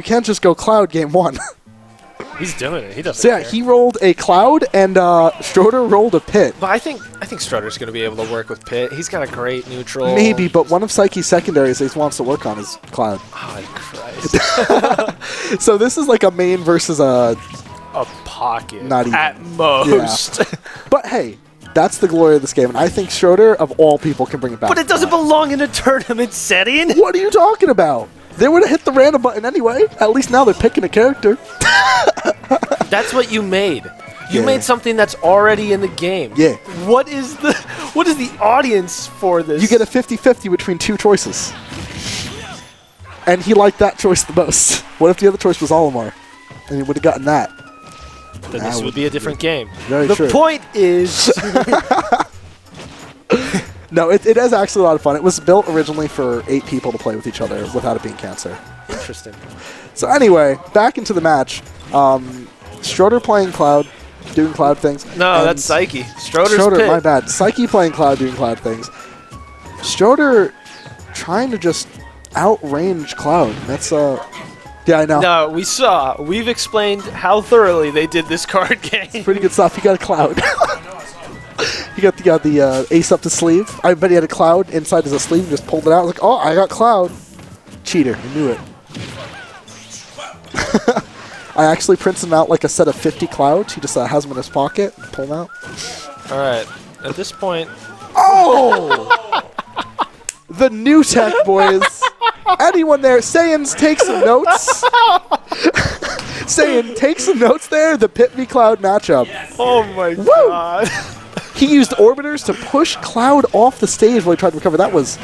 can't just go Cloud game 1. He's doing it. He doesn't So yeah, care. he rolled a Cloud, and Stroder rolled a Pit. But I think Stroder's going to be able to work with Pit. He's got a great neutral. Maybe, but one of Saiki's secondaries he wants to work on is Cloud. Oh, Christ. So this is like a main versus a pocket. Not even. At most. Yeah. But hey, that's the glory of this game, and I think Stroder, of all people, can bring it back. But it doesn't belong in a tournament setting. What are you talking about? They would have hit the random button anyway. At least now they're picking a character. That's what you made. You Yeah. made something that's already in the game. Yeah. What is the audience for this? You get a 50-50 between two choices. And he liked that choice the most. What if the other choice was Olimar? And he would have gotten that. Then this would be a different game. Very true. The point is... No, it is actually a lot of fun. It was built originally for 8 people to play with each other without it being cancer. Interesting. So anyway, back into the match. Stroder playing Cloud, doing Cloud things. No, that's Saiki. Stroder, my bad. Saiki playing Cloud, doing Cloud things. Stroder trying to just outrange Cloud. That's yeah, I know. No, we've explained how thoroughly they did this card game. Pretty good stuff. He got a Cloud. He got the ace up the sleeve. I bet he had a Cloud inside his sleeve and just pulled it out. Like, oh, I got Cloud. Cheater. He knew it. I actually printed him out like a set of 50 Clouds. He just has them in his pocket. Pull them out. All right. At this point... Oh! The new tech, boys. Anyone there? Saiyans, take some notes. Saiyan, take some notes there. The Pit v Cloud matchup. Oh, my God. He used Orbiters to push Cloud off the stage while he tried to recover. That was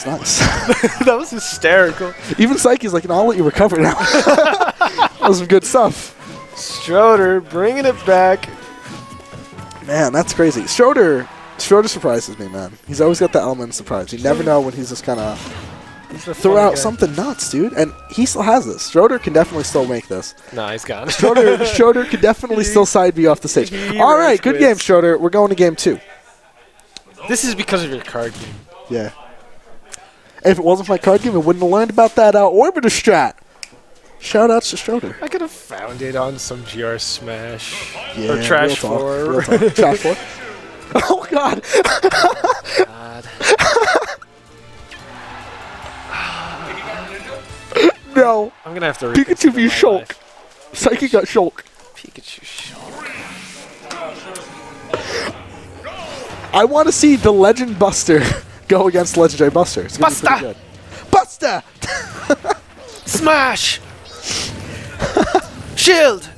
nice. That was hysterical. Even Saiki's like, no, I'll let you recover now. That was some good stuff. Stroder bringing it back. Man, that's crazy. Stroder surprises me, man. He's always got the element of surprise. You never know when he's just kind of throw out something nuts, dude. And he still has this. Stroder can definitely still make this. No, he's gone. Stroder can definitely still side B off the stage. All right, good game, Stroder. We're going to game 2. This is because of your card game. Yeah. If it wasn't for my card game, I wouldn't have learned about that Orbiter strat. Shout outs to Stroder. I could have found it on some GR Smash. Yeah, or Trash 4. Trash 4. Oh, God. No. I'm going to have to Pikachu v Shulk. Saiki got Shulk. Pikachu Shulk. I want to see the Legend Buster go against Legendary Buster. It's gonna be pretty good. Buster! Smash! Shield!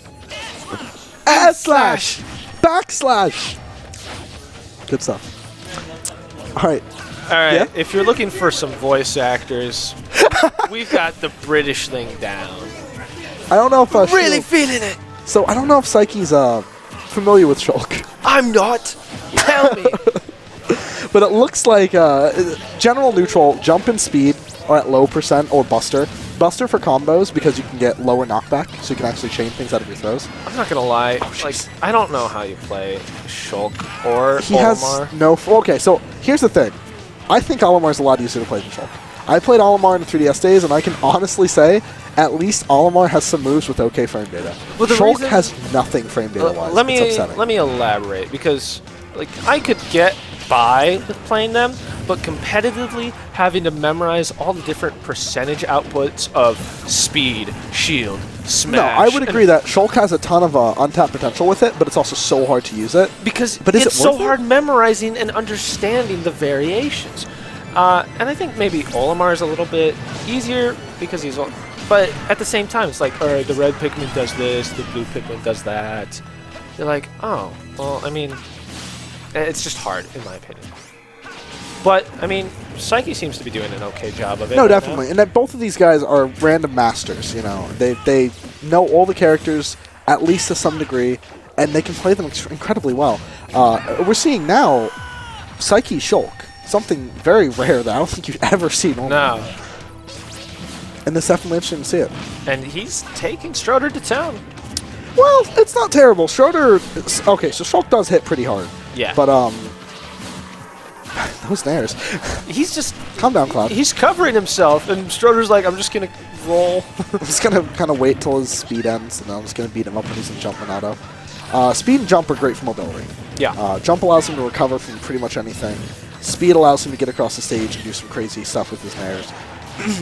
Ass slash! Backslash! Good stuff. Alright. Alright, Yeah? if you're looking for some voice actors, we've got the British thing down. I don't know if Really feeling it! So I don't know if Saiki's familiar with Shulk. I'm not! Tell me! But it looks like general neutral, jump and speed are at low % or Buster. Buster for combos because you can get lower knockback, so you can actually chain things out of your throws. I'm not gonna lie, like I don't know how you play Shulk or He Olimar. has no... Okay, so here's the thing. I think Olimar's a lot easier to play than Shulk. I played Olimar in the 3DS days, and I can honestly say at least Olimar has some moves with okay frame data. Well, Shulk has nothing frame data-wise. Let It's me elaborate, because like I could get by with playing them, but competitively having to memorize all the different percentage outputs of speed, shield, smash. No, I would agree that Shulk has a ton of untapped potential with it, but it's also so hard to use it. Because but it's so hard memorizing and understanding the variations. And I think maybe Olimar is a little bit easier because he's... But at the same time, it's like, all right, the red Pikmin does this, the blue Pikmin does that. You're like, oh, well, I mean, it's just hard, in my opinion. But, I mean, Saiki seems to be doing an okay job of it. No, definitely. Now. And that both of these guys are random masters, you know. They know all the characters, at least to some degree, and they can play them incredibly well. We're seeing now Saiki Shulk, something very rare that I don't think you've ever seen. No. And it's definitely interesting to see it. And he's taking Stroder to town. Well, it's not terrible. Stroder... Okay, so Shulk does hit pretty hard. Yeah. But, those snares. He's just... Calm down, Cloud. He's covering himself, and Stroder's like, I'm just going to roll. I'm just going to kind of wait till his speed ends, and then I'm just going to beat him up when he's in jump and auto. Speed and jump are great for mobility. Yeah. Jump allows him to recover from pretty much anything. Speed allows him to get across the stage and do some crazy stuff with his snares.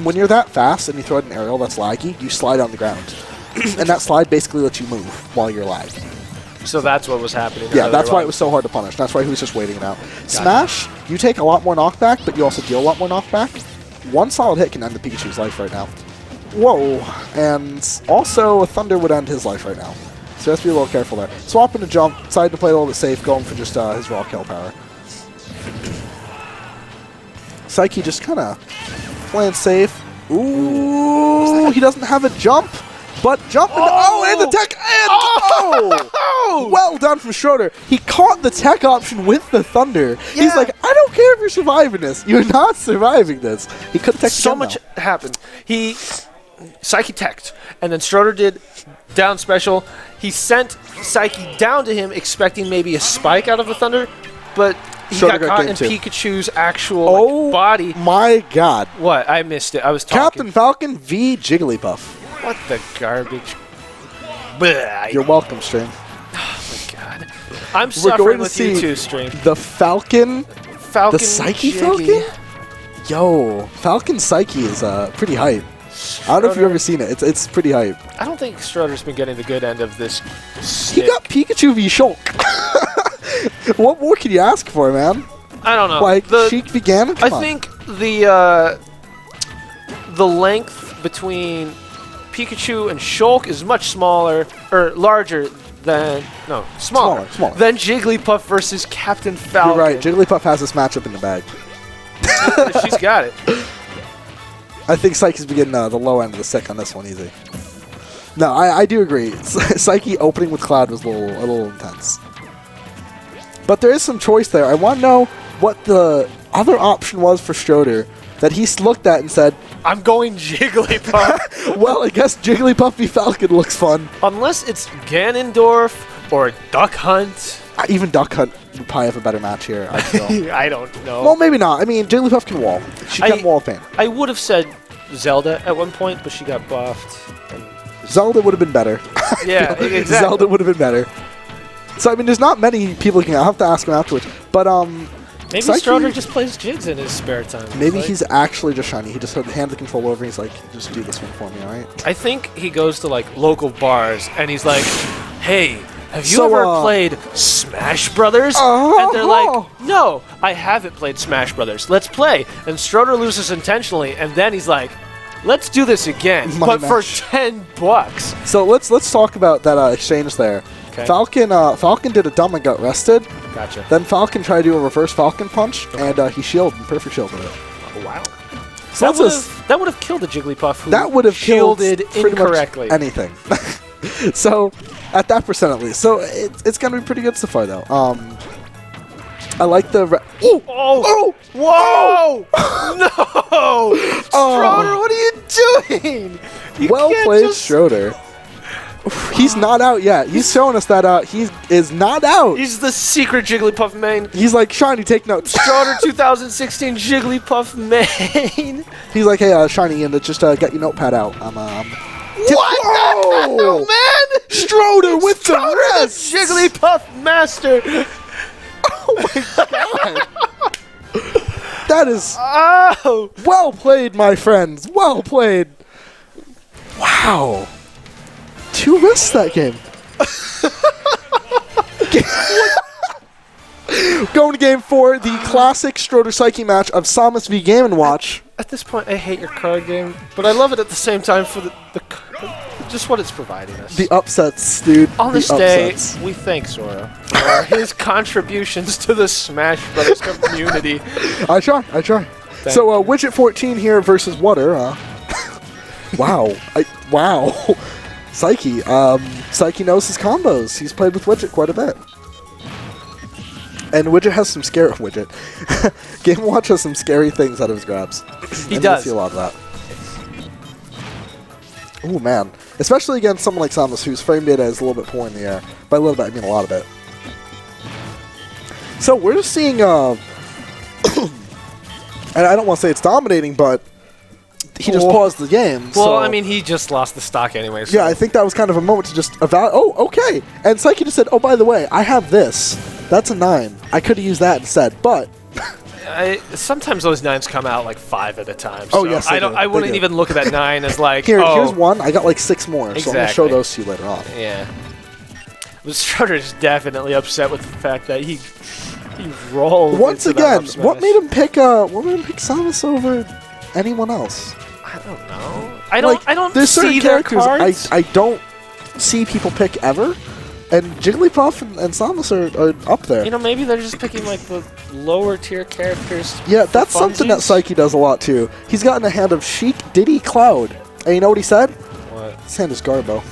When you're that fast and you throw out an aerial that's laggy, you slide on the ground. And that slide basically lets you move while you're lagged. So that's what was happening. Yeah, that's why it was so hard to punish. That's why he was just waiting it out. Smash, you take a lot more knockback, but you also deal a lot more knockback. One solid hit can end the Pikachu's life right now. Whoa. And also, a Thunder would end his life right now. So you have to be a little careful there. Swapping to jump, decided to play a little bit safe, going for just his raw kill power. Saiki just kind of playing safe. Ooh, he doesn't have a jump, but jumping. Oh, and the tech. And oh! Well done from Stroder. He caught the tech option with the Thunder. Yeah. He's like, I don't care if you're surviving this. You're not surviving this. He could have teched so much happened. Saiki teched, and then Stroder did down special. He sent Saiki down to him, expecting maybe a spike out of the Thunder, but he got caught in Pikachu's actual body. My God. What? I missed it. I was talking. Captain Falcon v. Jigglypuff. What the garbage? Bleh. You're welcome, stream. Oh, my God. I'm suffering with you too, stream. The Falcon. The Saiki Falcon? Yo, Falcon Saiki is pretty hype. I don't know if you've ever seen it. It's pretty hype. I don't think Stroder's been getting the good end of this stick. He got Pikachu v. Shulk. What more can you ask for, man? I don't know. Like, Sheik v. Ganon? I think the length between Pikachu and Shulk is much smaller, or larger than, no, smaller than Jigglypuff versus Captain Falcon. You're right. Jigglypuff has this matchup in the bag. She's got it. I think Saiki's beginning the low end of the stick on this one easy. No, I do agree. Saiki opening with Cloud was a little intense. But there is some choice there. I want to know what the other option was for Stroder that he looked at and said, I'm going Jigglypuff. Well, I guess Jigglypuff v. Falcon looks fun. Unless it's Ganondorf or Duck Hunt. Even Duck Hunt would probably have a better match here, I feel. I don't know. Well, maybe not. I mean, Jigglypuff can wall. She can wall pain. I would have said Zelda at one point, but she got buffed. Zelda would have been better. Yeah, exactly. Zelda would have been better. So, I mean, there's not many people I'll have to ask him afterwards. But, maybe Stroder just plays Jigs in his spare time. Maybe he's actually just shiny. He just handed the controller over and he's like, just do this one for me, alright? I think he goes to, like, local bars and he's like, hey, have you ever played Smash Brothers? And they're like, no, I haven't played Smash Brothers. Let's play. And Stroder loses intentionally, and then he's like, let's do this again, but for $10. So let's talk about that exchange there. Okay. Falcon did a dumb and got rested. Gotcha. Then Falcon tried to do a reverse Falcon punch, and he shielded, perfect shield with it. Oh, wow. So that would have killed the Jigglypuff who that would have shielded incorrectly. Anything. So, at that percent at least. So, it's going to be pretty good so far, though. I like the... Whoa! No! Stroder, what are you doing? Well played, Stroder. He's not out yet. He's showing us that he is not out. He's the secret Jigglypuff main. He's like, Shiny, take notes. Stroder 2016 Jigglypuff main. He's like, hey, Shiny, and just get your notepad out. What the hell, man? Stroder with the rest. Jigglypuff master. Oh my God. That is well played, my friends. Well played. Wow. 2 risks that game. Going to game 4, the classic Stroder Saiki match of Samus v. Game & Watch. At this point, I hate your card game, but I love it at the same time for the just what it's providing us. The upsets, dude. On this day, we thank Sora for his contributions to the Smash Brothers community. I try. So, Widget 14 here versus Water. Wow. Wow. Saiki. Saiki knows his combos. He's played with Widget quite a bit. And Widget has some scary... Widget. Game & Watch has some scary things out of his grabs. He does. See a lot of that. Oh, man. Especially against someone like Samus, whose frame data is a little bit poor in the air. By a little bit, I mean a lot of it. So we're just seeing And I don't want to say it's dominating, but he just paused the game. Well, so. I mean, he just lost the stock anyway. So. Yeah, I think that was kind of a moment to just evaluate. Oh, okay. And Saiki just said, oh, by the way, I have this. That's a 9. I could have used that instead, but... sometimes those 9s come out like 5 at a time. Oh, so yes, I wouldn't even look at that 9 as like, Here, oh. here's one. I got like 6 more, so I'm going to show those to you later on. Yeah. But Stroder's definitely upset with the fact that he rolled. Once again, what made him pick Samus over anyone else? I don't know. I don't there's see certain their characters cards. I don't see people pick ever, and Jigglypuff and Samus are up there. You know, maybe they're just picking like the lower tier characters. Yeah, that's something that Saiki does a lot too. He's gotten a hand of Sheik, Diddy, Cloud. And you know what he said? What? His hand is Garbo.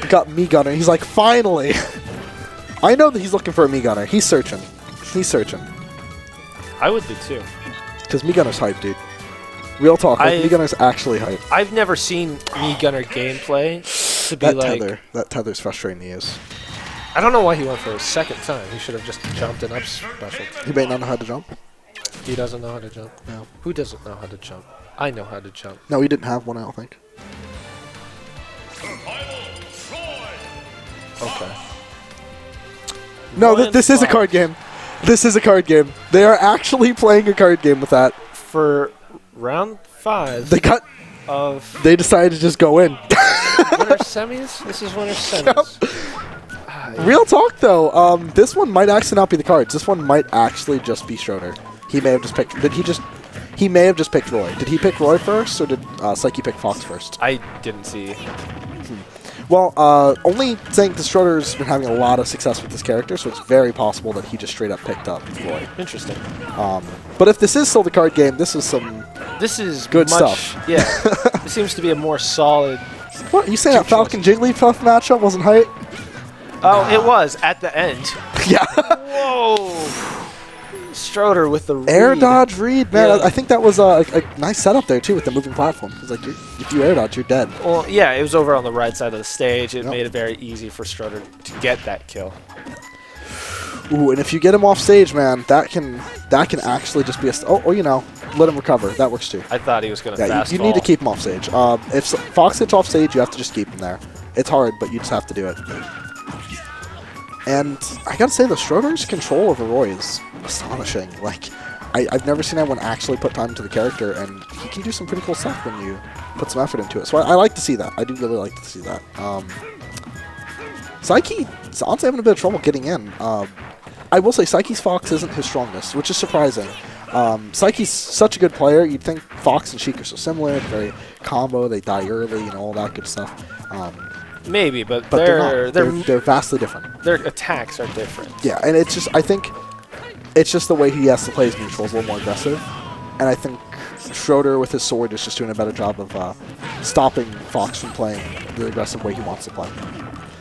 Got Me Gunner. He's like, finally! I know that he's looking for a Me Gunner. He's searching. He's searching. I would be too. Because Me Gunner's hype, dude. Real talk. Like, Me Gunner's actually hype. I've never seen Me Gunner gameplay to be That tether's frustrating to use. I don't know why he went for a second time. He should have just jumped an up special. He may not know how to jump. He doesn't know how to jump. No. Who doesn't know how to jump? I know how to jump. No, he didn't have one, I don't think. Okay. No, this is a card game. This is a card game. They are actually playing a card game with that. For round 5 They decided to just go in. winner semis? This is winner semis. Real talk though, this one might actually not be the cards. This one might actually just be Stroder. He may have just picked. He may have just picked Roy. Did he pick Roy first, or did Saiki pick Fox first? I didn't see. Well, only saying that Stroder's been having a lot of success with this character, so it's very possible that he just straight up picked up Roy. Interesting. But if this is still the card game, this is some. This is good stuff. Yeah. This seems to be a more solid. What you saying? That Falcon Jigglypuff matchup wasn't hype? Oh, it was at the end. Yeah. Whoa. Stroder with the air dodge read, man. Yeah. I think that was a nice setup there too with the moving platform. It's like if you air dodge, you're dead. Well, yeah, it was over on the right side of the stage. It made it very easy for Stroder to get that kill. Ooh, and if you get him off stage, man, that can actually just be a you know, let him recover. That works too. I thought he was going to you need to keep him off stage. If Fox gets off stage, you have to just keep him there. It's hard, but you just have to do it. And I gotta say, the Stroder's control over Roy is astonishing. Like, I've never seen anyone actually put time into the character, and he can do some pretty cool stuff when you put some effort into it. So I like to see that. I do really like to see that. Saiki's honestly having a bit of trouble getting in. I will say Saiki's Fox isn't his strongest, which is surprising. Saiki's such a good player. You'd think Fox and Sheik are so similar. They're very combo. They die early, you know, all that good stuff. Maybe, but they're not. They're vastly different. Their attacks are different. Yeah, and it's just, I think it's just the way he has to play his neutrals a little more aggressive. And I think Stroder with his sword is just doing a better job of stopping Fox from playing the aggressive way he wants to play.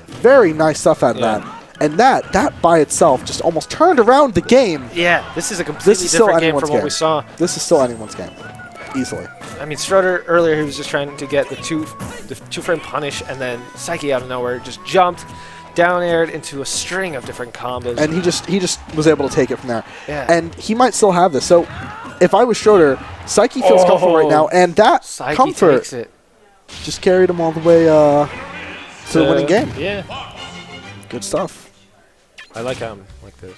Very nice stuff out of that. And that by itself just almost turned around the game. Yeah, this is a completely different game from what we saw. This is still anyone's game. Easily. I mean, Stroder earlier, he was just trying to get the two-frame punish, and then Saiki out of nowhere just jumped, down aired into a string of different combos. And he just was able to take it from there. Yeah. And he might still have this. So if I was Stroder, Saiki feels comfortable right now, and that Saiki comfort takes it. just carried him all the way to the winning game. Yeah. Good stuff. I like him like this.